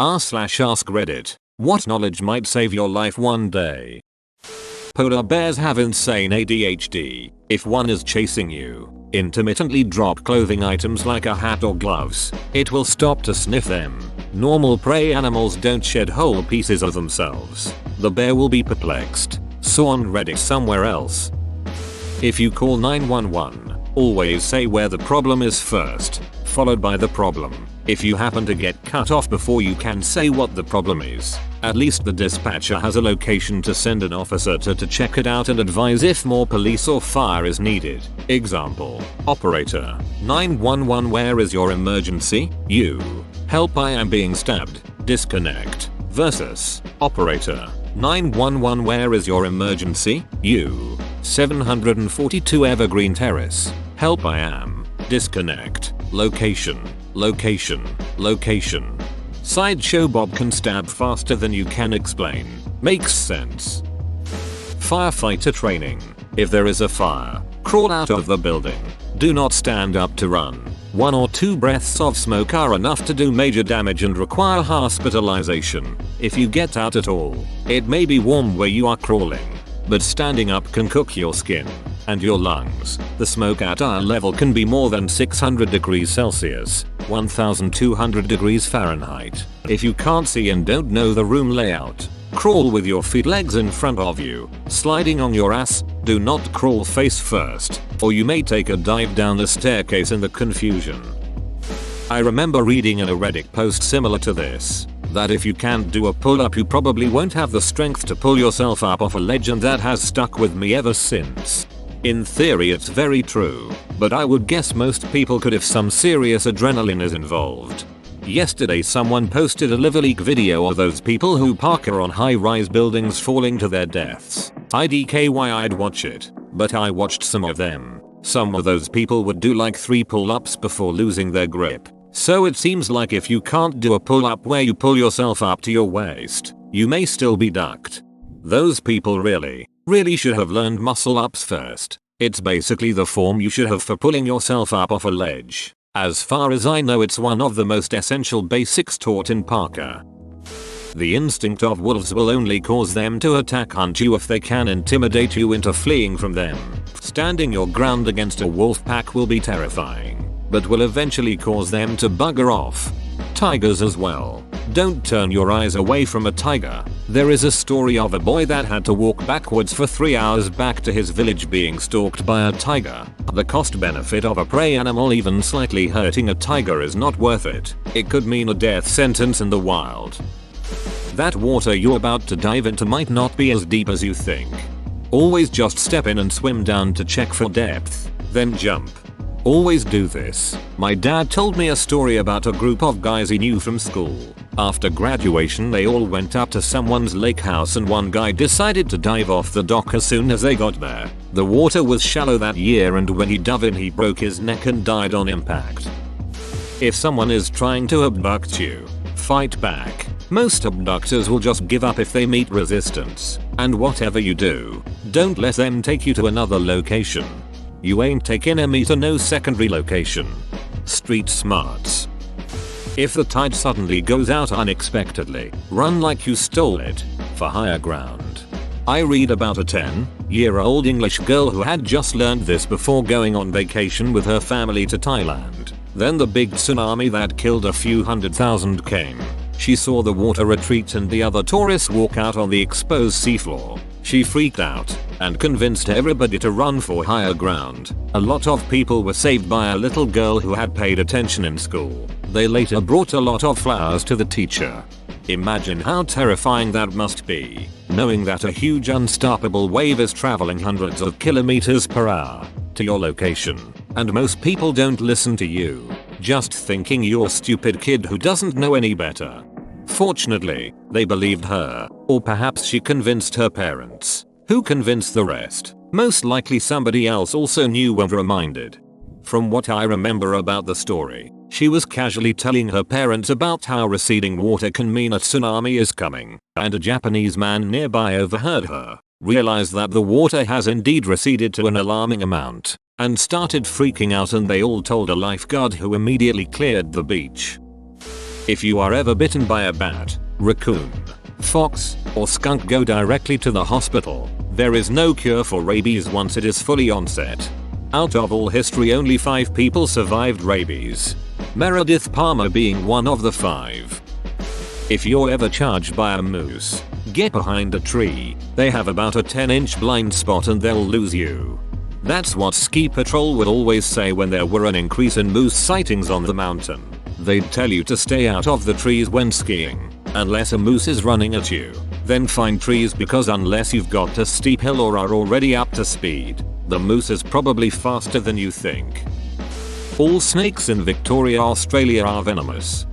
r/ask Reddit. What knowledge might save your life one day? Polar bears have insane ADHD. If one is chasing you, intermittently drop clothing items like a hat or gloves. It will stop to sniff them. Normal prey animals don't shed whole pieces of themselves. The bear will be perplexed. Saw on Reddit somewhere else. If you call 911, always say where the problem is first, followed by the problem. If you happen to get cut off before you can say what the problem is, at least the dispatcher has a location to send an officer to check it out and advise if more police or fire is needed. Example: Operator, 911, where is your emergency? You. Help, I am being stabbed. Disconnect. Versus Operator, 911, where is your emergency? You. 742 Evergreen Terrace. Help, I am. Disconnect. Location. Location. Location. Sideshow Bob can stab faster than you can explain. Makes sense. Firefighter training. If there is a fire, crawl out of the building. Do not stand up to run. 1 or 2 breaths of smoke are enough to do major damage and require hospitalization. If you get out at all, it may be warm where you are crawling, but standing up can cook your skin and your lungs. The smoke at eye level can be more than 600 degrees Celsius, 1200 degrees Fahrenheit. If you can't see and don't know the room layout, crawl with your legs in front of you, sliding on your ass. Do not crawl face first, or you may take a dive down the staircase in the confusion. I remember reading in a Reddit post similar to this, that if you can't do a pull-up you probably won't have the strength to pull yourself up off a ledge, and that has stuck with me ever since. In theory it's very true, but I would guess most people could if some serious adrenaline is involved. Yesterday someone posted a live leak video of those people who parkour on high-rise buildings falling to their deaths. IDKY, I'd watch it, but I watched some of them. Some of those people would do like 3 pull-ups before losing their grip. So it seems like if you can't do a pull-up where you pull yourself up to your waist, you may still be ducked. Those people really should have learned muscle ups first. It's basically the form you should have for pulling yourself up off a ledge. As far as I know, it's one of the most essential basics taught in parkour. The instinct of wolves will only cause them to hunt you if they can intimidate you into fleeing from them. Standing your ground against a wolf pack will be terrifying, but will eventually cause them to bugger off. Tigers as well. Don't turn your eyes away from a tiger. There is a story of a boy that had to walk backwards for 3 hours back to his village being stalked by a tiger. The cost benefit of a prey animal even slightly hurting a tiger is not worth it. It could mean a death sentence in the wild. That water you're about to dive into might not be as deep as you think. Always just step in and swim down to check for depth, then jump. Always do this. My dad told me a story about a group of guys he knew from school. After graduation they all went up to someone's lake house and one guy decided to dive off the dock as soon as they got there. The water was shallow that year and when he dove in he broke his neck and died on impact. If someone is trying to abduct you, fight back. Most abductors will just give up if they meet resistance. And whatever you do, don't let them take you to another location. You ain't taking me to no secondary location. Street smarts. If the tide suddenly goes out unexpectedly, run like you stole it, for higher ground. I read about a 10-year-old English girl who had just learned this before going on vacation with her family to Thailand. Then the big tsunami that killed a few 100,000 came. She saw the water retreat and the other tourists walk out on the exposed seafloor. She freaked out and convinced everybody to run for higher ground. A lot of people were saved by a little girl who had paid attention in school. They later brought a lot of flowers to the teacher. Imagine how terrifying that must be, knowing that a huge unstoppable wave is traveling hundreds of kilometers per hour to your location, and most people don't listen to you, just thinking you're a stupid kid who doesn't know any better. Fortunately, they believed her, or perhaps she convinced her parents. Who convinced the rest? Most likely somebody else also knew and reminded. From what I remember about the story, she was casually telling her parents about how receding water can mean a tsunami is coming, and a Japanese man nearby overheard her, realized that the water has indeed receded to an alarming amount, and started freaking out, and they all told a lifeguard who immediately cleared the beach. If you are ever bitten by a bat, raccoon, fox, or skunk, go directly to the hospital. There is no cure for rabies once it is fully onset. Out of all history, only 5 people survived rabies, Meredith Palmer being one of the 5. If you're ever charged by a moose, get behind a tree. They have about a 10-inch blind spot and they'll lose you. That's what Ski Patrol would always say when there were an increase in moose sightings on the mountain. They'd tell you to stay out of the trees when skiing, unless a moose is running at you. Then find trees, because unless you've got a steep hill or are already up to speed, the moose is probably faster than you think. All snakes in Victoria, Australia are venomous.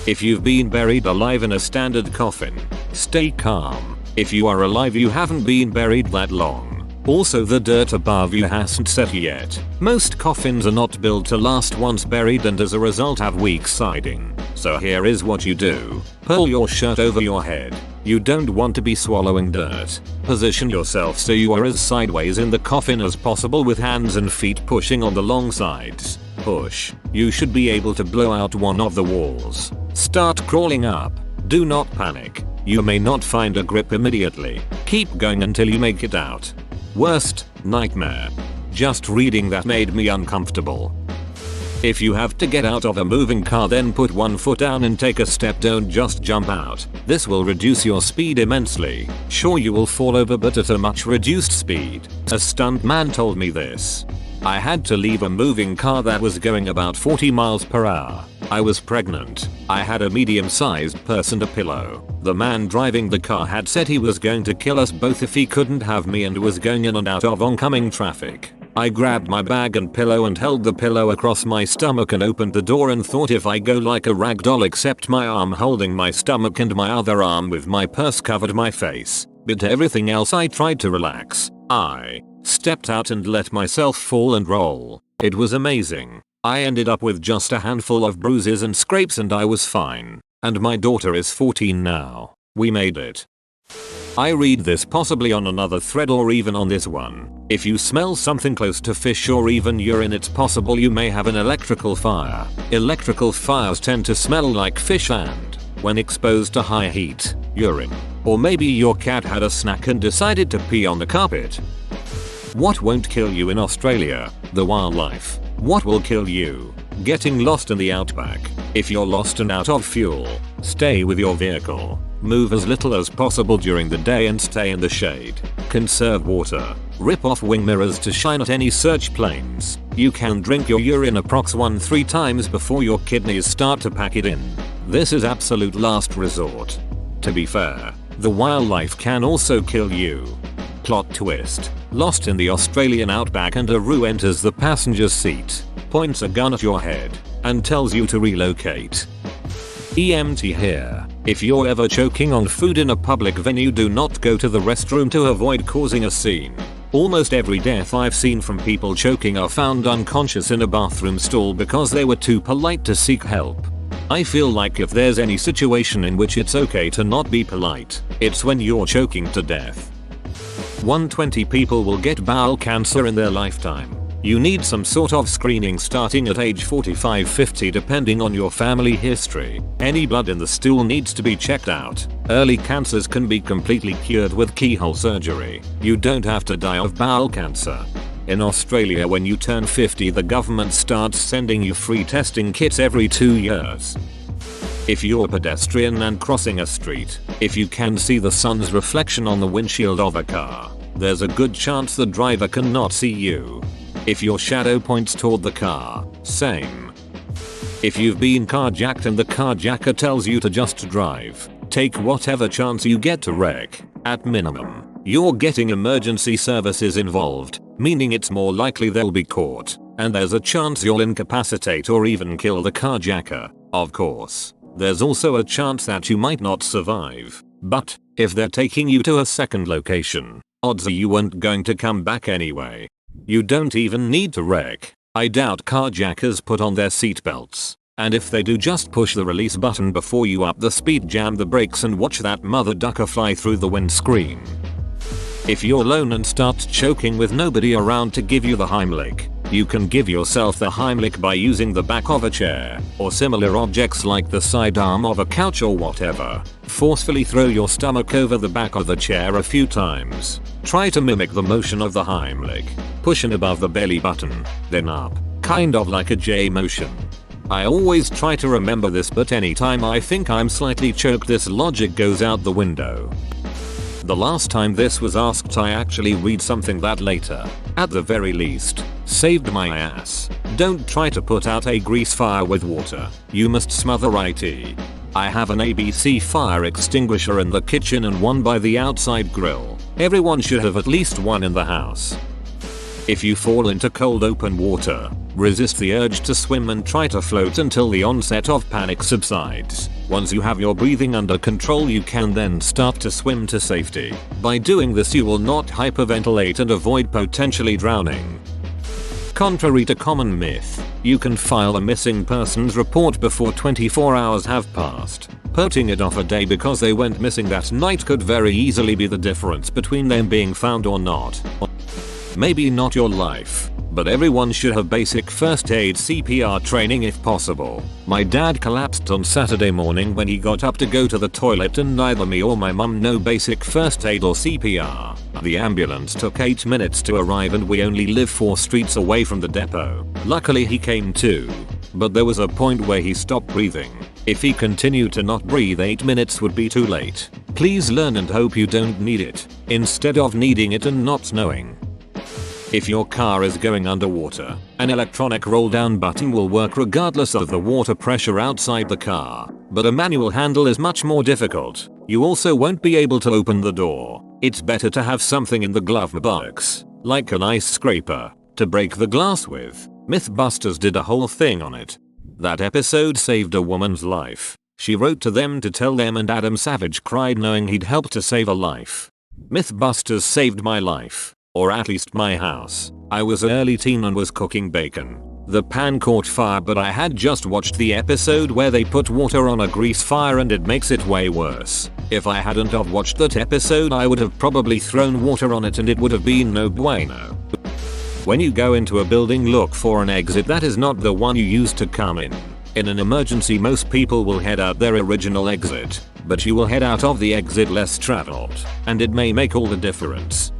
If you've been buried alive in a standard coffin, stay calm. If you are alive, you haven't been buried that long. Also, the dirt above you hasn't set yet. Most coffins are not built to last once buried and as a result have weak siding. So here is what you do. Pull your shirt over your head. You don't want to be swallowing dirt. Position yourself so you are as sideways in the coffin as possible with hands and feet pushing on the long sides. Push. You should be able to blow out one of the walls. Start crawling up. Do not panic. You may not find a grip immediately. Keep going until you make it out. Worst nightmare. Just reading that made me uncomfortable. If you have to get out of a moving car, then put one foot down and take a step. Don't just jump out. This will reduce your speed immensely. Sure, you will fall over, but at a much reduced speed. A stuntman told me this. I had to leave a moving car that was going about 40 miles per hour. I was pregnant. I had a medium-sized purse and a pillow. The man driving the car had said he was going to kill us both if he couldn't have me and was going in and out of oncoming traffic. I grabbed my bag and pillow and held the pillow across my stomach and opened the door and thought, if I go like a rag doll, except my arm holding my stomach and my other arm with my purse covered my face. But everything else I tried to relax. I stepped out and let myself fall and roll. It was amazing. I ended up with just a handful of bruises and scrapes and I was fine. And my daughter is 14 now. We made it. I read this possibly on another thread or even on this one. If you smell something close to fish or even urine, it's possible you may have an electrical fire. Electrical fires tend to smell like fish and, when exposed to high heat, urine. Or maybe your cat had a snack and decided to pee on the carpet. What won't kill you in Australia? The wildlife. What will kill you? Getting lost in the outback. If you're lost and out of fuel, stay with your vehicle. Move as little as possible during the day and stay in the shade. Conserve water. Rip off wing mirrors to shine at any search planes. You can drink your urine approx 1-3 times before your kidneys start to pack it in. This is absolute last resort. To be fair, the wildlife can also kill you. Plot twist. Lost in the Australian outback and a roo enters the passenger's seat, points a gun at your head, and tells you to relocate. EMT here. If you're ever choking on food in a public venue, do not go to the restroom to avoid causing a scene. Almost every death I've seen from people choking are found unconscious in a bathroom stall because they were too polite to seek help. I feel like if there's any situation in which it's okay to not be polite, it's when you're choking to death. 120 people will get bowel cancer in their lifetime. You need some sort of screening starting at age 45-50 depending on your family history. Any blood in the stool needs to be checked out. Early cancers can be completely cured with keyhole surgery. You don't have to die of bowel cancer. In Australia, when you turn 50, the government starts sending you free testing kits every 2 years. If you're a pedestrian and crossing a street, if you can see the sun's reflection on the windshield of a car, there's a good chance the driver cannot see you. If your shadow points toward the car, same. If you've been carjacked and the carjacker tells you to just drive, take whatever chance you get to wreck. At minimum, you're getting emergency services involved, meaning it's more likely they'll be caught, and there's a chance you'll incapacitate or even kill the carjacker. Of course, there's also a chance that you might not survive, but if they're taking you to a second location, odds are you weren't going to come back anyway. You don't even need to wreck. I doubt carjackers put on their seatbelts, and if they do, just push the release button before you up the speed, jam the brakes and watch that mother ducker fly through the windscreen. If you're alone and start choking with nobody around to give you the Heimlich, You can give yourself the Heimlich by using the back of a chair, or similar objects like the sidearm of a couch or whatever. Forcefully throw your stomach over the back of the chair a few times. Try to mimic the motion of the Heimlich. Push in above the belly button, then up, kind of like a J motion. I always try to remember this, but anytime I think I'm slightly choked, this logic goes out the window. The last time this was asked, I actually read something that later, at the very least, saved my ass. Don't try to put out a grease fire with water. You must smother it. I have an ABC fire extinguisher in the kitchen and one by the outside grill. Everyone should have at least one in the house. If you fall into cold open water, resist the urge to swim and try to float until the onset of panic subsides. Once you have your breathing under control, you can then start to swim to safety. By doing this, you will not hyperventilate and avoid potentially drowning. Contrary to common myth, you can file a missing persons report before 24 hours have passed. Putting it off a day because they went missing that night could very easily be the difference between them being found or not. Maybe not your life, but everyone should have basic first aid CPR training if possible. My dad collapsed on Saturday morning when he got up to go to the toilet, and neither me or my mum know basic first aid or CPR. The ambulance took 8 minutes to arrive and we only live 4 streets away from the depot. Luckily he came to, but there was a point where he stopped breathing. If he continued to not breathe, 8 minutes would be too late. Please learn and hope you don't need it, instead of needing it and not knowing. If your car is going underwater, an electronic roll down button will work regardless of the water pressure outside the car, but a manual handle is much more difficult. You also won't be able to open the door. It's better to have something in the glove box, like an ice scraper, to break the glass with. Mythbusters did a whole thing on it. That episode saved a woman's life. She wrote to them to tell them, and Adam Savage cried knowing he'd helped to save a life. Mythbusters saved my life. Or at least my house. I was an early teen and was cooking bacon. The pan caught fire, but I had just watched the episode where they put water on a grease fire and it makes it way worse. If I hadn't have watched that episode, I would have probably thrown water on it and it would have been no bueno. When you go into a building, look for an exit that is not the one you used to come in. In an emergency, most people will head out their original exit, but you will head out of the exit less traveled, and it may make all the difference.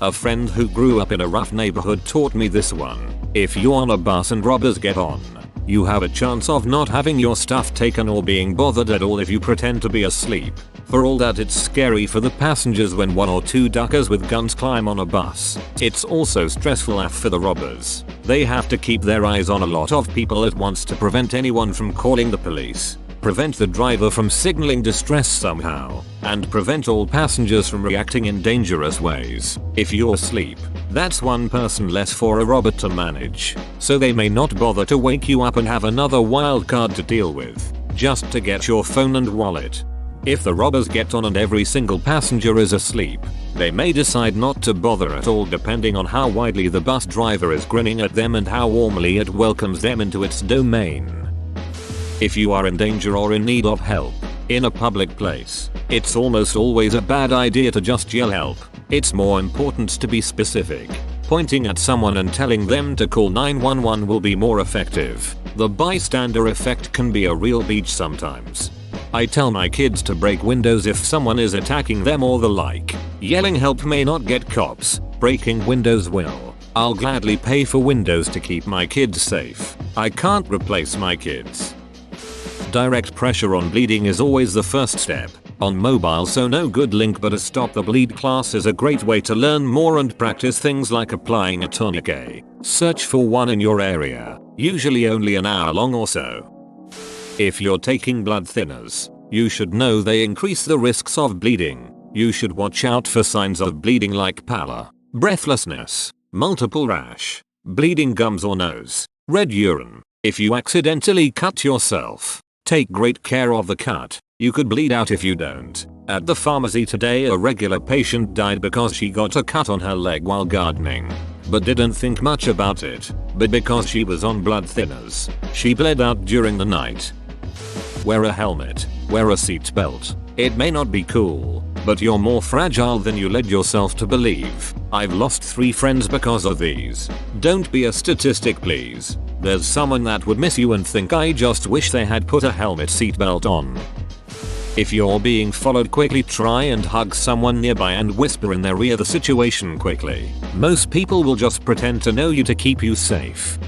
A friend who grew up in a rough neighborhood taught me this one. If you're on a bus and robbers get on, you have a chance of not having your stuff taken or being bothered at all if you pretend to be asleep. For all that it's scary for the passengers when 1 or 2 duckers with guns climb on a bus, it's also stressful AF for the robbers. They have to keep their eyes on a lot of people at once to prevent anyone from calling the police, prevent the driver from signaling distress somehow, and prevent all passengers from reacting in dangerous ways. If you're asleep, that's one person less for a robber to manage, so they may not bother to wake you up and have another wild card to deal with, just to get your phone and wallet. If the robbers get on and every single passenger is asleep, they may decide not to bother at all, depending on how widely the bus driver is grinning at them and how warmly it welcomes them into its domain. If you are in danger or in need of help in a public place, it's almost always a bad idea to just yell help. It's more important to be specific. Pointing at someone and telling them to call 911 will be more effective. The bystander effect can be a real beach sometimes. I tell my kids to break windows if someone is attacking them or the like. Yelling help may not get cops, breaking windows will. I'll gladly pay for windows to keep my kids safe. I can't replace my kids. Direct pressure on bleeding is always the first step. On mobile, so no good link, but a Stop the Bleed class is a great way to learn more and practice things like applying a tourniquet. Search for one in your area, usually only an hour long or so. If you're taking blood thinners, you should know they increase the risks of bleeding. You should watch out for signs of bleeding like pallor, breathlessness, multiple rash, bleeding gums or nose, red urine. If you accidentally cut yourself, take great care of the cut. You could bleed out if you don't. At the pharmacy today, a regular patient died because she got a cut on her leg while gardening, but didn't think much about it. But because she was on blood thinners, she bled out during the night. Wear a helmet. Wear a seatbelt. It may not be cool, but you're more fragile than you led yourself to believe. I've lost 3 friends because of these. Don't be a statistic, please. There's someone that would miss you and think I just wish they had put a helmet seatbelt on. If you're being followed, quickly try and hug someone nearby and whisper in their ear the situation quickly. Most people will just pretend to know you to keep you safe.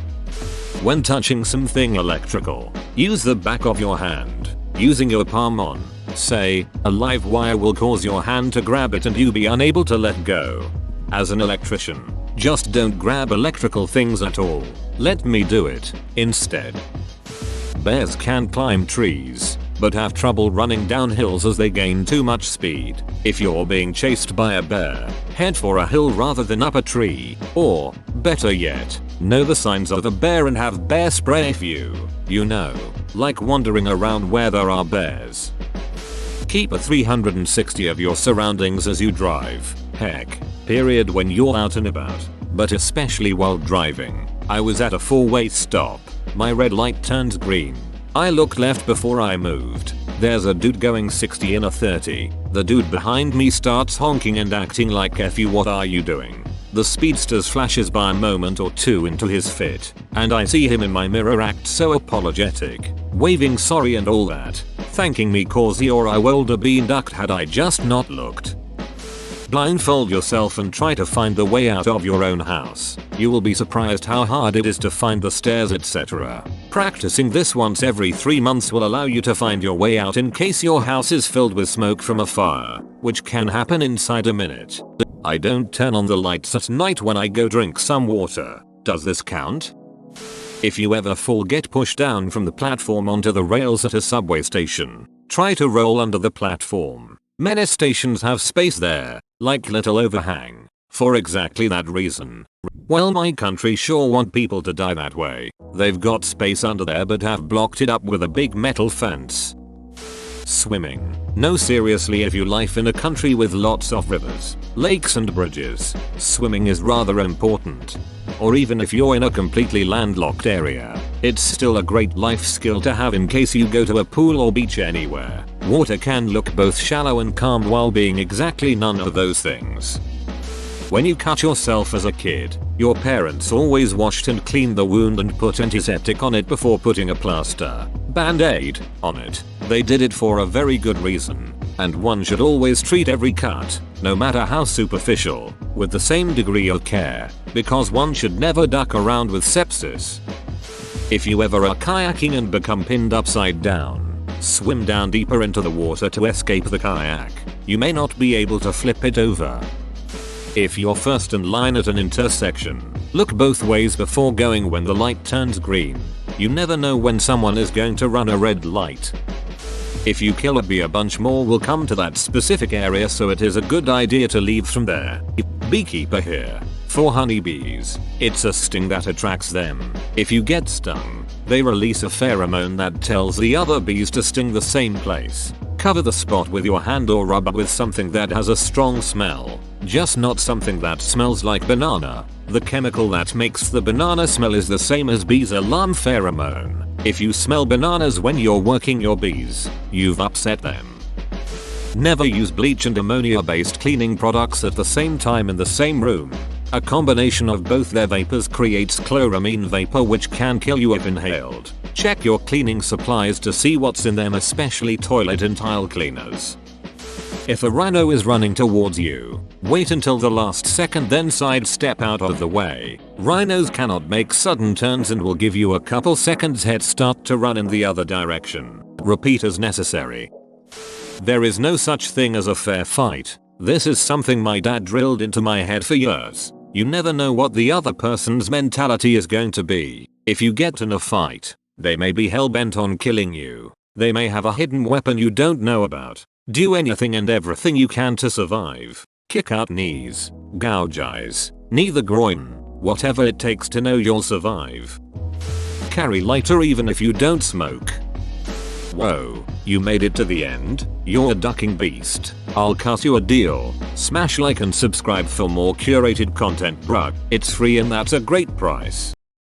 When touching something electrical, use the back of your hand. Using your palm on, say, a live wire will cause your hand to grab it and you be unable to let go. As an electrician, just don't grab electrical things at all. Let me do it instead. Bears can climb trees, but have trouble running down hills as they gain too much speed. If you're being chased by a bear, head for a hill rather than up a tree, or, better yet, know the signs of the bear and have bear spray if you know, like wandering around where there are bears. Keep a 360 of your surroundings as you drive. Heck, period, when you're out and about, but especially while driving. I was at a 4-way stop. My red light turned green. I looked left before I moved. There's a dude going 60 in a 30. The dude behind me starts honking and acting like "F you, what are you doing?" The speedster flashes by a moment or two into his fit, and I see him in my mirror act so apologetic, waving sorry and all that, thanking me cause he or I would been ducked had I just not looked. Blindfold yourself and try to find the way out of your own house. You will be surprised how hard it is to find the stairs, etc. Practicing this once every 3 months will allow you to find your way out in case your house is filled with smoke from a fire, which can happen inside a minute. I don't turn on the lights at night when I go drink some water. Does this count? If you ever fall, get pushed down from the platform onto the rails at a subway station, try to roll under the platform. Many stations have space there, like little overhang, for exactly that reason. Well, my country sure want people to die that way. They've got space under there but have blocked it up with a big metal fence. Swimming. No, seriously, if you live in a country with lots of rivers, lakes and bridges, swimming is rather important. Or even if you're in a completely landlocked area, it's still a great life skill to have in case you go to a pool or beach anywhere. Water can look both shallow and calm while being exactly none of those things. When you cut yourself as a kid, your parents always washed and cleaned the wound and put antiseptic on it before putting a plaster, band-aid, on it. They did it for a very good reason, and one should always treat every cut, no matter how superficial, with the same degree of care, because one should never duck around with sepsis. If you ever are kayaking and become pinned upside down, swim down deeper into the water to escape the kayak. You may not be able to flip it over. If you're first in line at an intersection, look both ways before going when the light turns green. You never know when someone is going to run a red light. If you kill a bee, a bunch more will come to that specific area, so it is a good idea to leave from there. Beekeeper here. For honeybees, it's a sting that attracts them. If you get stung, they release a pheromone that tells the other bees to sting the same place. Cover the spot with your hand or rub it with something that has a strong smell, just not something that smells like banana. The chemical that makes the banana smell is the same as bees' alarm pheromone. If you smell bananas when you're working your bees, you've upset them. Never use bleach and ammonia-based cleaning products at the same time in the same room. A combination of both their vapors creates chloramine vapor, which can kill you if inhaled. Check your cleaning supplies to see what's in them, especially toilet and tile cleaners. If a rhino is running towards you, wait until the last second, then sidestep out of the way. Rhinos cannot make sudden turns and will give you a couple seconds head start to run in the other direction. Repeat as necessary. There is no such thing as a fair fight. This is something my dad drilled into my head for years. You never know what the other person's mentality is going to be. If you get in a fight, they may be hell-bent on killing you. They may have a hidden weapon you don't know about. Do anything and everything you can to survive. Kick out knees, gouge eyes, knee the groin, whatever it takes to know you'll survive. Carry lighter even if you don't smoke. Whoa, you made it to the end? You're a ducking beast. I'll cut you a deal. Smash like and subscribe for more curated content, bruh. It's free and that's a great price.